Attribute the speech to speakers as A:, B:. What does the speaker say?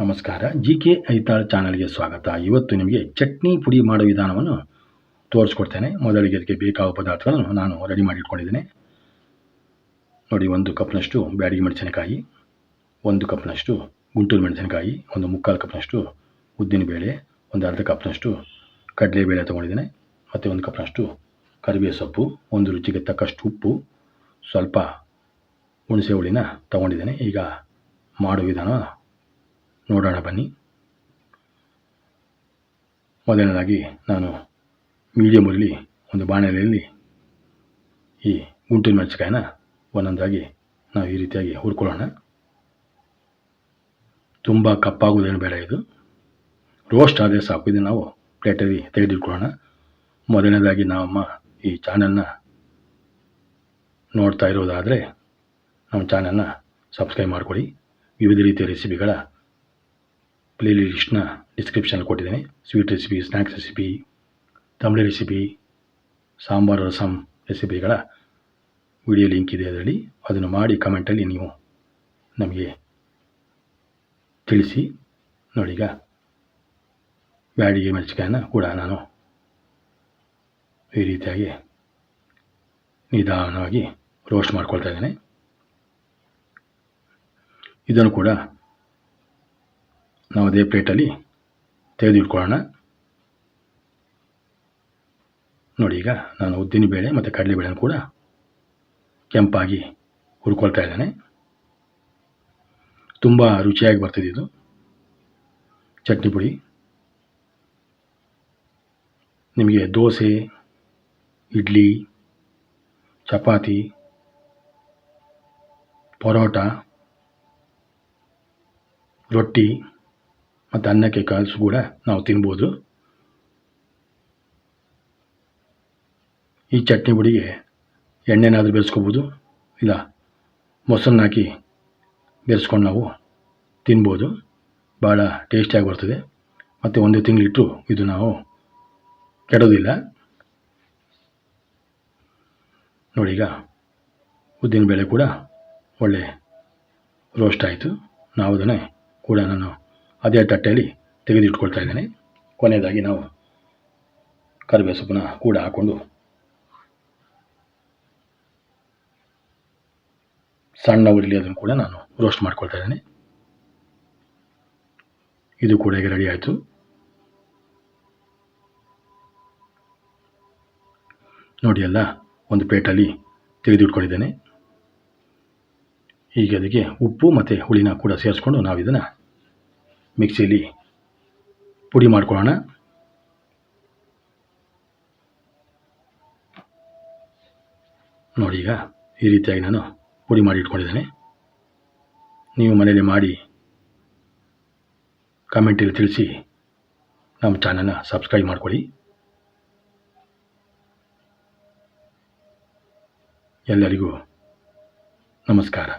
A: ನಮಸ್ಕಾರ. ಜಿಕೆ ಐತಾಳ್ ಚಾನಲ್ಗೆ ಸ್ವಾಗತ. ಇವತ್ತು ನಿಮಗೆ ಚಟ್ನಿ ಪುಡಿ ಮಾಡೋ ವಿಧಾನವನ್ನು ತೋರಿಸ್ಕೊಡ್ತೇನೆ. ಮೊದಲಿಗೆ ಅದಕ್ಕೆ ಬೇಕಾಗುವ ಪದಾರ್ಥಗಳನ್ನು ನಾನು ರೆಡಿ ಮಾಡಿ ಇಟ್ಕೊಂಡಿದ್ದೇನೆ. ನೋಡಿ, 1 ಕಪ್ನಷ್ಟು ಬ್ಯಾಡಗಿ ಮೆಣಸಿನಕಾಯಿ, 1 ಕಪ್ನಷ್ಟು ಗುಂಟೂರು ಮೆಣಸಿನಕಾಯಿ, 1/4 ಕಪ್ನಷ್ಟು ಉದ್ದಿನಬೇಳೆ, 1/2 ಕಪ್ನಷ್ಟು ಕಡಲೆಬೇಳೆ ತೊಗೊಂಡಿದ್ದೇನೆ, ಮತ್ತು 1 ಕಪ್ನಷ್ಟು ಕರಿಬೇವು ಸೊಪ್ಪು, 1 ರುಚಿಗೆ ತಕ್ಕಷ್ಟು ಉಪ್ಪು, ಸ್ವಲ್ಪ ಹುಣಸೆ ಹುಳಿನ ತೊಗೊಂಡಿದ್ದೇನೆ. ಈಗ ಮಾಡೋ ವಿಧಾನ ನೋಡೋಣ ಬನ್ನಿ. ಮೊದಲನೇದಾಗಿ ನಾನು ಮೀಡಿಯಮ್ ಉರಿಲಿ ಒಂದು ಬಾಣಲೆಯಲ್ಲಿ ಈ ಗುಂಟೂರು ಮೆಣಸಿನಕಾಯಿನ ಒಂದೊಂದಾಗಿ ನಾವು ಈ ರೀತಿಯಾಗಿ ಹುರ್ಕೊಳ್ಳೋಣ. ತುಂಬ ಕಪ್ಪಾಗುವುದೇನು ಬೇಡ, ಇದು ರೋಸ್ಟ್ ಆದರೆ ಸಾಕು. ಇದು ನಾವು ಪ್ಲೇಟಲ್ಲಿ ತೆಗೆದಿಟ್ಕೊಳ್ಳೋಣ. ಮೊದಲನೇದಾಗಿ ನಮ್ಮ ಈ ಚಾನಲ್ನ ನೋಡ್ತಾ ಇರೋದಾದರೆ ನಮ್ಮ ಚಾನಲ್ನ ಸಬ್ಸ್ಕ್ರೈಬ್ ಮಾಡಿಕೊಡಿ. ವಿವಿಧ ರೀತಿಯ ರೆಸಿಪಿಗಳ ಪ್ಲೇ ಲಿಸ್ಟ್ನ ಡಿಸ್ಕ್ರಿಪ್ಷನಲ್ಲಿ ಕೊಟ್ಟಿದ್ದೇನೆ. ಸ್ವೀಟ್ ರೆಸಿಪಿ, ಸ್ನ್ಯಾಕ್ಸ್ ರೆಸಿಪಿ, ತಂಬಳಿ ರೆಸಿಪಿ, ಸಾಂಬಾರು ರಸಮ್ ರೆಸಿಪಿಗಳ ವಿಡಿಯೋ ಲಿಂಕ್ ಇದೆ. ಅದರಲ್ಲಿ ಅದನ್ನು ಮಾಡಿ ಕಮೆಂಟಲ್ಲಿ ನೀವು ನಮಗೆ ತಿಳಿಸಿ. ನೋಡಿ, ಈಗ ಬ್ಯಾಡಗಿ ಮೆಣಸಿನಕಾಯಿನ ಕೂಡ ನಾನು ಈ ರೀತಿಯಾಗಿ ನಿಧಾನವಾಗಿ ರೋಸ್ಟ್ ಮಾಡ್ಕೊಳ್ತಾ ಇದ್ದೇನೆ. ಇದನ್ನು ಕೂಡ ನಾವು ಅದೇ ಪ್ಲೇಟಲ್ಲಿ ತೆಗೆದಿಟ್ಕೊಳ್ಳೋಣ. ನೋಡಿ, ಈಗ ನಾನು ಉದ್ದಿನಬೇಳೆ ಮತ್ತು ಕಡಲೆಬೇಳೆನ ಕೂಡ ಕೆಂಪಾಗಿ ಹುರ್ಕೊಳ್ತಾ ಇದ್ದೇನೆ. ತುಂಬ ರುಚಿಯಾಗಿ ಬರ್ತಿದೆ ಇದು ಚಟ್ನಿ ಪುಡಿ. ನಿಮಗೆ ದೋಸೆ, ಇಡ್ಲಿ, ಚಪಾತಿ, ಪರೋಟ, ರೊಟ್ಟಿ ಮತ್ತು ಅನ್ನಕ್ಕೆ ಕಲಸು ಕೂಡ ನಾವು ತಿನ್ಬೋದು. ಈ ಚಟ್ನಿ ಪುಡಿಗೆ ಎಣ್ಣೆನಾದರೂ ಬೆರೆಸ್ಕೋಬೋದು, ಇಲ್ಲ ಮೊಸರನ್ನ ಹಾಕಿ ಬೆರೆಸ್ಕೊಂಡು ನಾವು ತಿನ್ಬೋದು. ಭಾಳ ಟೇಸ್ಟಿಯಾಗಿ ಬರ್ತದೆ ಮತ್ತು 1 ತಿಂಗಳಿಟ್ಟು ಇದು ನಾವು ಕೆಡೋದಿಲ್ಲ. ನೋಡಿ, ಈಗ ಉದ್ದಿನಬೇಳೆ ಕೂಡ ಒಳ್ಳೆ ರೋಸ್ಟ್ ಆಯಿತು. ನಾವು ಅದನ್ನೇ ಕೂಡ ನಾನು ಅದೇ ತಟ್ಟೆಯಲ್ಲಿ ತೆಗೆದಿಟ್ಕೊಳ್ತಾ ಇದ್ದೇನೆ. ಕೊನೆಯದಾಗಿ ನಾವು ಕರಿಬೇವು ಸೊಪ್ಪನ್ನ ಕೂಡ ಹಾಕ್ಕೊಂಡು ಸಣ್ಣ ಉರಿಲಿ ಅದನ್ನು ಕೂಡ ನಾನು ರೋಸ್ಟ್ ಮಾಡ್ಕೊಳ್ತಾ ಇದ್ದೇನೆ. ಇದು ಕೂಡ ಈಗ ರೆಡಿ ಆಯಿತು. ನೋಡಿ, ಎಲ್ಲ ಒಂದು ಪ್ಲೇಟಲ್ಲಿ ತೆಗೆದಿಟ್ಕೊಂಡಿದ್ದೇನೆ. ಈಗ ಅದಕ್ಕೆ ಉಪ್ಪು ಮತ್ತು ಹುಳಿನ ಕೂಡ ಸೇರಿಸ್ಕೊಂಡು ನಾವು ಇದನ್ನು ಮಿಕ್ಸಿಯಲ್ಲಿ ಪುಡಿ ಮಾಡ್ಕೊಳ್ಳೋಣ. ನೋಡಿ, ಈಗ ಈ ರೀತಿಯಾಗಿ ನಾನು ಪುಡಿ ಮಾಡಿ ಇಟ್ಕೊಂಡಿದ್ದೇನೆ. ನೀವು ಮನೆಯಲ್ಲಿ ಮಾಡಿ ಕಮೆಂಟಲ್ಲಿ ತಿಳಿಸಿ. ನಮ್ಮ ಚಾನಲ್ನ ಸಬ್ಸ್ಕ್ರೈಬ್ ಮಾಡಿಕೊಳ್ಳಿ. ಎಲ್ಲರಿಗೂ ನಮಸ್ಕಾರ.